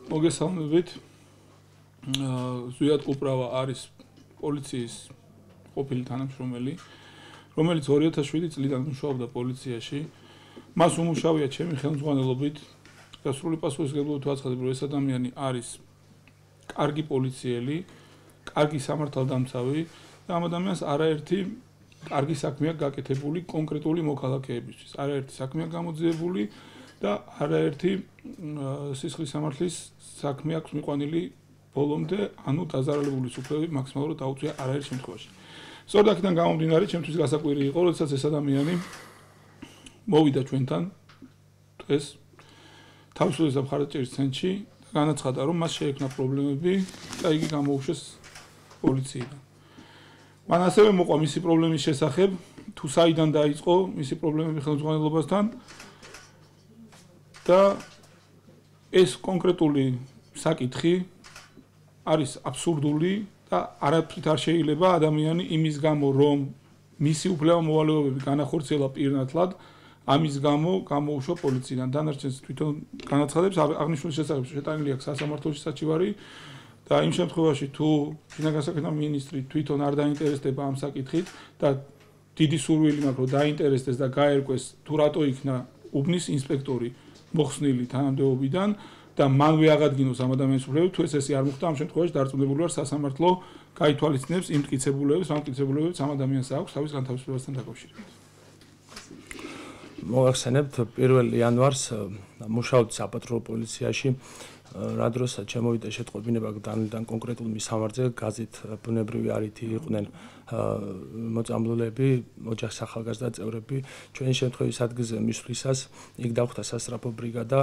მოგესალმებით. ზვიად კუპრავა არის პოლიციის ყოფილი თანამშრომელი, რომელიც 2007 წლიდან მუშაობდა პოლიციაში. მას უმუშავია ჩემი ხელმძღვანელობით და სრული პასუხისმგებლობით ვაცხადებ, რომ ეს ადამიანი არის კარგი პოლიციელი, კარგი სამართალდამცავი და ამ ადამიანს არაერთი კარგი საქმე აქვს გაკეთებული კონკრეტული მოქალაქეებისთვის. არაერთი საქმე აქვს გამოძიებული და არაერთი სისხლის სამართლის საქმე აქვს მიყვანილი ბოლომდე, ანუ დაზარალებული სუფლები მაქსიმალურად დაუწია არაერთ შემთხვევაში. სწორედ აქედან გამომდინარე, ჩემთვის გასაკვირი იყო, როდესაც ეს ადამიანი მოვიდა ჩვენთან დღეს თავისუფლების მხარდაჭერის ცენტრში და განაცხადა, რომ მას შეექმნა პრობლემები და იგი გამოუშვეს პოლიციიდან. მან ასევე მოყვა მისი პრობლემის შესახებ, თუ საიდან დაიწყო მისი პრობლემები ხელმძღვანელობასთან და ეს კონკრეტული საკითხი არის აბსურდული და არაფრით არ შეიძლება ადამიანი იმის გამო, რომ მისი უფლება მოვალეობები განახორციელა პირნათლად, ამის გამო გამოუშვა პოლიციიდან. დანარჩენს თვითონ განაცხადებს აღნიშნულ შესახებ შეტანილი აქვს სასამართლოში საჩივარი და იმ შემთხვევაში თუ შინაგან საქმეთა მინისტრი თვითონ არ დაინტერესდება ამ საკითხით და დიდი სურვილი მაქვს, რომ დაინტერესდეს და გაერკვეს თუ რატო იქნა უბნის ინსპექტორი მოხსნილი თანამდებობიდან და მანვე აღადგინოს ამ ადამიანის უფლებები, თუ ესე არ მოხდა, ამ შემთხვევაში დარწმუნებული ვარ სასამართლო გაითვალისწინებს იმ მტკიცებულებებს, ამ მტკიცებულებებს ამ ადამიანს აქვს თავის განთავისუფლებასთან დაკავშირებით. მოგახსენებთ 1 იანვარს მუშაობდი საპატრულო პოლიციაში, რა დროსაც შემოვიდა შეტყობინება დანილიდან კონკრეტულ მისამართზე, გაზით ბუნებრივი არითი იყვნენ მოწამლულები, ოჯახის ახალგაზრდა წევრები. ჩვენი შემთხვევის ადგილზე მისვლისას იქ დახვდა სასწრაფო ბრიგადა,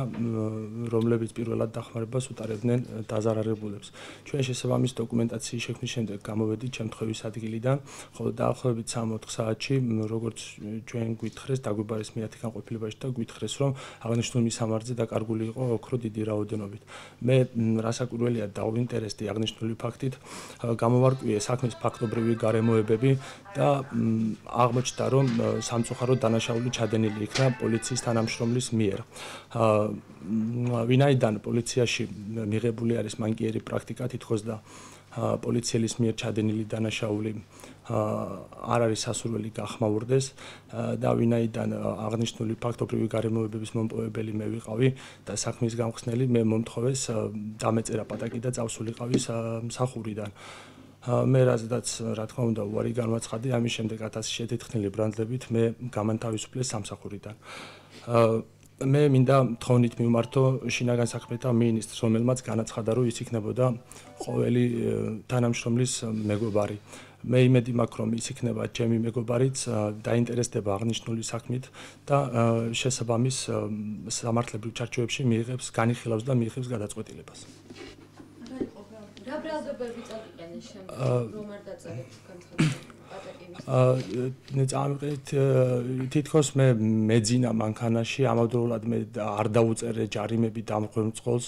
რომლებიც პირველად დახმარებას უტარებდნენ დაზარალებულებს. ჩვენ შესაბამის დოკუმენტაციის შექმნის შემდეგ გამოვედით შემთხვევის ადგილიდან, ხოლო დაახლოებით 3-4 საათში, როგორც ჩვენ გვითხრეს, დაგვიბარეს მეათი განყოფილებაში და გვითხრეს, რომ აღნიშნულ მისამართზე დაკარგული იყო ოქრო დიდი რაოდენობით. მე რასაკვირველია დავინტერესდი აღნიშნული ფაქტით, გამოვარკვიე საქმის ფაქტობრივი გარემოებები და აღმოჩნდა, რომ სამწუხაროდ დანაშაული ჩადენილი იქნა პოლიციის თანამშრომლის მიერ. ვინაიდან პოლიციაში მიღებული არის მანკიერი პრაქტიკა, თითქოს და პოლიციელის მიერ ჩადენილი დანაშაული არ არის სასურველი გახმაურდეს და ვინაიდან აღნიშნული ფაქტობრივი გარემოებების მომპოვებელი მე ვიყავი და საქმის გამხსნელი, მე მომთხოვეს დამეწერა პატაკი და წავსულიყავი მსახურიდან. მე რაზედაც რა თქმა უნდა უარი განვაცხადე, ამის შემდეგ 1000 შეთეთხმილი ბრანდლებით მე გამანთავისუფლეს სამსახურიდან. მე მინდა თხოვნით მიმართო შინაგან საქმეთა მინისტრს, რომელმაც განაცხადა, რომ ის იქნებოდა ყოველი თანამშრომლის მეგობარი. მე იმედი მაქვს, რომ ის იქნება ჩემი მეგობარიც, დაინტერესდება აღნიშნული საქმით და შესაბამის სამართლებრივ ჩარჩოებში მიიღებს განიხილავს და მიიღებს გადაწყვეტილებას. რა ბრალდებები წაგიყენეს შემდეგ, რომ არ დაწერეთ წამიყენით თითქოს მე მეძინა მანქანაში, ამავდროულად მე არ დაუწერე ჯარიმები დამხვერმწყალს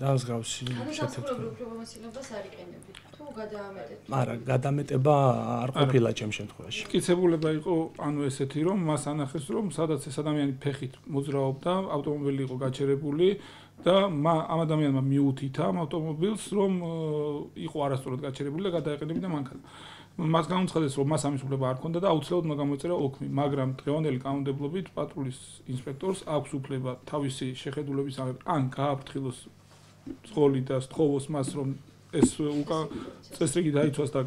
და მსგავსი შეთეთრება. უფლებამოსილებას არ იყენებით თუ გადაამეტეთ? არა, გადამეტება არ ყოფილა ჩემ შემთხვევაში. მტკიცებულება იყო ანუ ესეთი, რომ მას ანახეს, რომ სადაც ეს ადამიანი ფეხით მოძრაობდა, ავტომობილი იყო გაჩერებული და ამ ადამიანმა მიუთითა ამ ავტომობილს, რომ იყო არასწორად გაჩერებული და გადაეყენებინა მანქანა. მას განუცხადეს, რომ მას ამის უფლება არ ჰქონდა და აუცილებლად უნდა გამოეწერა ოქმი, მაგრამ დღევანდელი კანონმდებლობით პატრულის ინსპექტორს აქვს უფლება თავისი შეხედულების აღება ან გააფრთხილოს წყოლი და სთხოვოს მას, რომ ეს წესრიგი დაიცვას და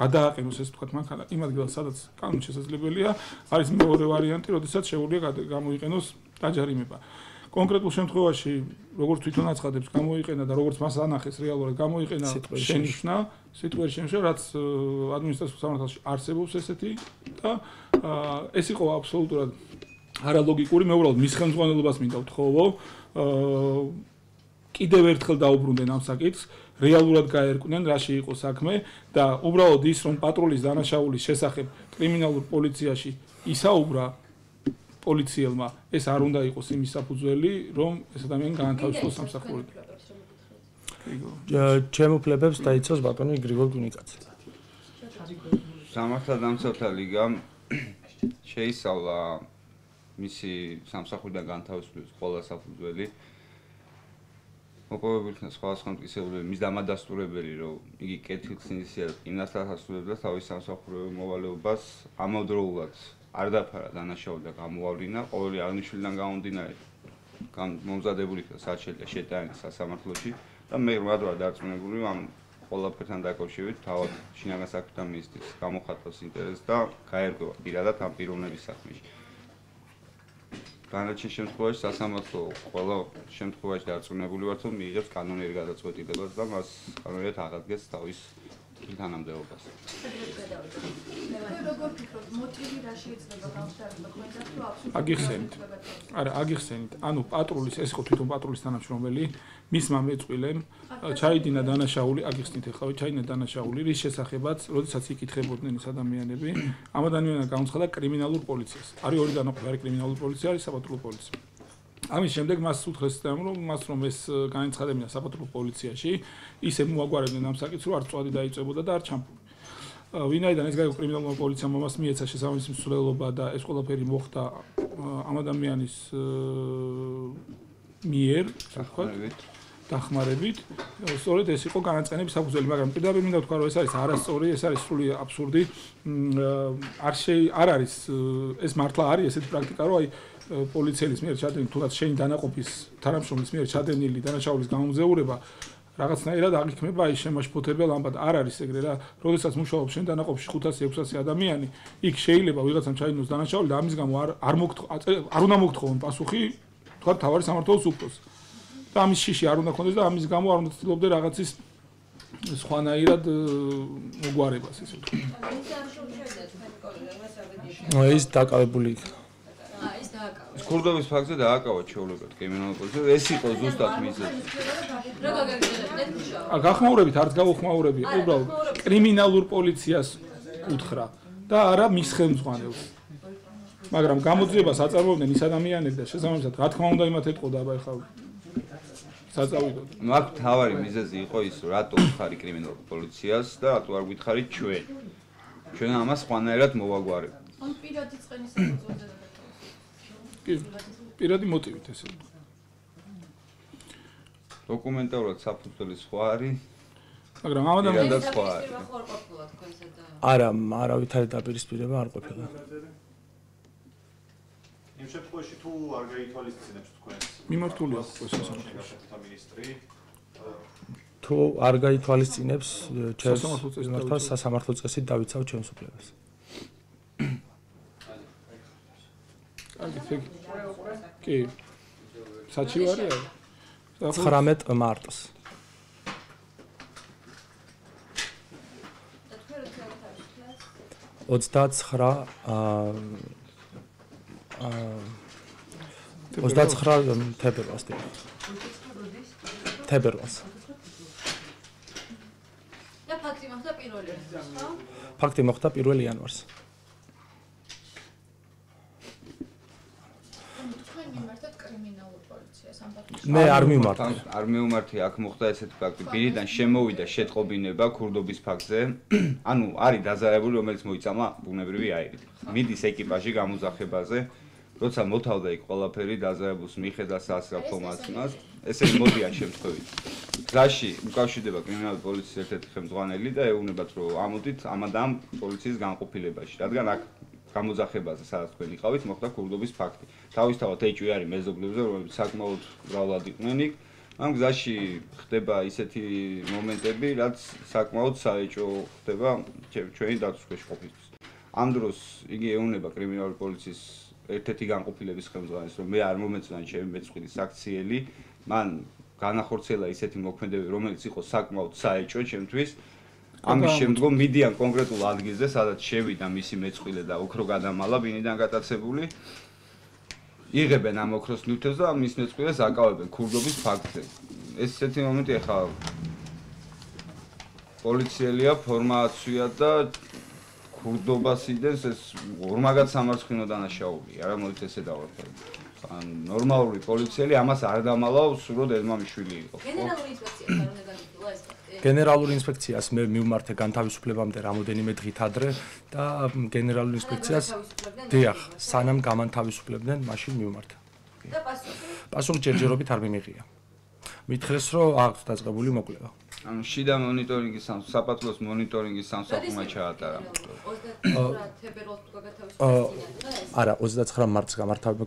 გადააყენოს ეს თქვა მანქანა იმ ადგილას, სადაც კანონით შესაძლებელია. არის მეორე ვარიანტი, როდესაც შეუძლია გამოიყენოს დაჯარიმება. კონკრეტულ შემთხვევაში, როგორც თვითონ აცხადებს, გამოიყენა და როგორც მას ანახეს რეალურად გამოიყენა შენიშვნა, სიტყვიერი შენიშვნა, რაც ადმინისტრაციულ სამართალში არსებობს ესეთი და ეს იყო აბსოლუტურად არალოგიკური. მე უბრალოდ მის ხელმძღვანელობას მინდა ვთხოვო, კიდევ ერთხელ დაუბრუნდნენ ამ საკითხს, რეალურად გაერკვნენ, რაში იყო საქმე და უბრალოდ ის, რომ პატრულის დანაშაულის შესახებ კრიმინალურ პოლიციაში ისაუბრა პოლიციელმა, ეს არ უნდა იყოს იმის საფუძველი, რომ ეს ადამიანი გაანთავისუფლოს სამსახურიდან. ჩემ უფლებებს დაიცავს ბატონი გრიგოლ გუნიკაძე. სამართალდამცავთა ლიგამ შეისწავლა მისი სამსახურიდან განთავისუფლების ყველა საფუძველი მოპოვებული ხნა სხვადასხვა მტკიცებულები მის დამადასტურებელი რომ იგი კეთილს ინიციირებს იმასთან ასრულებს თავის სამსახურებელ მოვალეობას ამავდროულად არ დაფარა დანაშაული და გამოავლინა ყოველი აღნიშნულიდან გამომდინარე მომზადებული ხნა საჩელია შეტანის სასამართლოში და მე რა ვარ დარწმუნებული ამ ყველაფერთან დაკავშირებით თავად შინაგან საქმეთა მინისტრის გამოხატავს ინტერესს და გაერგვა პირადად ამ პიროვნების საქმეში. განაჩენ შემთხვევაში სასამართლო ყველა შემთხვევაში დარწმუნებული ვართ რომ მიიღებს კანონიერ გადაწყვეტილებას და მას კანონიერ აღადგენს თავის თანამდებობას. როგორ ფიქრობთ, მოტივი რა შეიძლება გამხდარიყო თქვენთვის თუ აბსოლუტურად აგიხსენით. არა, აგიხსენით. ანუ პატრულის ეს იყო თვითონ პატრულის თანამშრომელი, მისმა მეწყვილემ ჩაიდინა დანაშაული, აგიხსნით ახლა ჩაიდინა დანაშაული, რის შესახებაც, როდესაც იკითხებოდნენ ეს ადამიანები, ამ ადამიანებმა გამოცხადა კრიმინალურ პოლიციას. არის ორი დანაყოფი, არის კრიმინალური პოლიცია, არის საპატრულო პოლიცია. ამის შემდეგ მას უთხრეს რომ ეს განაცხადებინა საპატრულო პოლიციაში, ისე მოაგვარებდნენ ამ საკითხს, რომ არ წვადი დაიწებოდა და არ ჩამფული. ვინაიდან ეს გაიგო კრიმინალურმა პოლიციამ მას მიეცა შესაბამისი მსვლელობა და ეს ყველაფერი მოხდა ამ ადამიანის მიერ, დახმარებით. სწორედ ეს იყო განაწყენების საფუძველი, მაგრამ პირდაპირ მინდა ვთქვა, რომ ეს არის არასწორი, ეს არის სრული აბსურდი. არ არის ეს მართლა არის ესეთი პრაქტიკა, რომ აი პოლიციელის მიერ ჩადენილი თუნდაც შენი დანაყოფის თანამშრომლის მიერ ჩადენილი დანაშაულის გამომზეურება რაღაცნაირად აღიქმება აი შემაშფოთებელ ამბად. არ არის ეგრე რა. როდესაც მუშაობს შენ დანაყოფში 500-600 ადამიანი, იქ შეიძლება ვიღაცამ ჩაიდნოს დანაშაული და ამის გამო არ უნდა მოგთხოვონ პასუხი თქვა თავარი სამართლოს უფროს. და ამის შიში არ უნდა ქონდეს და ამის გამო არ უნდა ცდილობდე რაღაცის სხვანაირად მოგვარებას ესე ვთქვი. ის დაკავებული ქურდობის ფაქტზე დააკავა ჩვეულებრივ კრიმინალურ პოლიციას. ეს იყო ზუსტად მიზეზი. გახმაურებით არც გავუხმაურები, უბრალოდ კრიმინალურ პოლიციას უთხრა და არა მის ხელმძღვანელს. მაგრამ გამოძიებას აწარმოებდნენ ის ადამიანები და შესაბამისად რა თქმა უნდა იმათ ეთყოდა აბა ეხლა საწავიდოდ. მაგ თავარი მიზეზი იყო ის, რატო უთხარი კრიმინალურ პოლიციას და რატო არ გითხარით ჩვენ. ჩვენ ამას სხვანაირად მოვაგვარებთ. ან პირადი წყენის საფუძველზე კი, პირადი მოტივით ესე ვთქვი. დოკუმენტალურად საფუძველი სხვა არის, მაგრამ ამ ადამიანს სხვა არის. არა, არავითარი დაპირისპირება არ ყოფილა. იმ შემთხვევაში თუ არ გაითვალისწინებს თქვენს მიმართულია ეს სასამართლოში. მინისტრი თუ არ გაითვალისწინებს ჩემს სასამართლო წესით მიმართვას სასამართლო წესით დავიცავ ჩემს უფლებას. კი. საჩივარი არის? 19 მარტს. და 29 თებერვალს. თებერვალს. და ფაქტი მოხდა 1 იანვარს, ხო? ფაქტი მოხდა 1 იანვარს. თქვენ მიმართოთ კრიმინალურ პოლიციას ამ ფაქტს. მე არ მიმართა. არ მეუმართია, აქ მოხდა ესეთი ფაქტი. პირიდან შემოვიდა შეტყობინება ქურდობის ფაქტზე. ანუ არის დაზარებული, რომელიც მოიწამა ბუნებრივი აირით. მიდის ეკიპაჟი გამოძახებაზე, როცა მოთავდა იქ ყველაფერი დაზარებულს მიხედა სასწრაფო მასმას, ესე მოდიან შემთხვევით. გზაში უკავშირდება კრიმინალური პოლიციის ერთ-ერთი ხელმძღვანელი და ეუბნებათ, რომ ამოდით ამ პოლიციის განყოფილებაში, რადგან აქ გამოძახებაზე, სადაც თქვენ იყავით, მოხდა ქურდობის ფაქტი. თავისთავად ეჭვი არის მეზობლებზე, რომლებიც საკმაოდ მრავლად იყვნენ იქ. ამ გზაში ხდება ისეთი მომენტები, რაც საკმაოდ საეჭვო ხდება ჩვენი დაცვის ყოფისთვის. ამ დროს იგი ეუბნება კრიმინალური პოლიციის ერთ-ერთი განყოფილების ხელმძღვანელს, რომ მე არ მომეწონა ჩემი მეწყვილის აქციელი, მან განახორციელა ისეთი მოქმედებები, რომელიც იყო საკმაოდ საეჭვო ჩემთვის. ამის შემდგომ მიდიან კონკრეტულ ადგილზე, სადაც შევიდა მისი მეწყვილე და ოქრო გადამალა ბინიდან გატაცებული. იღებენ ამ ოქროს ნივთებს და მის მეწყვილეს აკავებენ ქურდობის ფაქტზე. ეს ესეთი მომენტი ახლა პოლიციელია, ფორმაცია და ქურდობას იდენს, ეს ორმაგად სამარცხინო დანაშაულია, რა მოიц ესე დავარქვა. ან ნორმალური პოლიციელი ამას არ დამალავს, სულოდ ედმამიშვილი იყო. გენერალური ინსპექცია არ უნდა განიხილო ეს ფაქტი. გენერალურ ინსპექციას მე მივმართე განთავისუფლებამდე რამოდენიმე დღით ადრე და გენერალურ ინსპექციას დიახ, სანამ გამანთავისუფლებდნენ, მაშინ მივმართე. და პასუხი? პასუხი ჯერჯერობით არ მიმიღია. მითხრეს რომ აქვს დაწყებული მოკვლევა. ანუ შიდა მონიტორინგის საპატრულოს მონიტორინგის სამსახურმა ჩაატარა. 29 თებერვალს თუ გაგათავისუფლეს? არა, 29 მარტს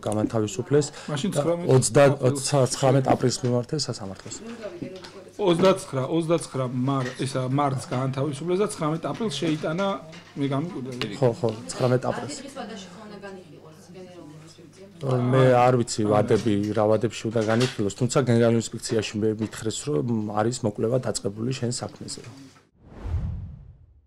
გამათავისუფლეს. მაშინ 19 აპრილს მიმართეს სასამართლოს. 29 მარტს გაანთავისუფლეს და 19 აპრილს შეიტანა მე გამიკვირდა. ხო, 19 აპრილს. დღის ვადაში ხო უნდა განიხილოს გენერალური ინსპექცია? მე არ ვიცი რა ვადებში უნდა განიხილოს, თუმცა გენერალური ინსპექციაში მე მითხრეს რომ არის მოკვლევა დაწყებული შენ საქმეზე.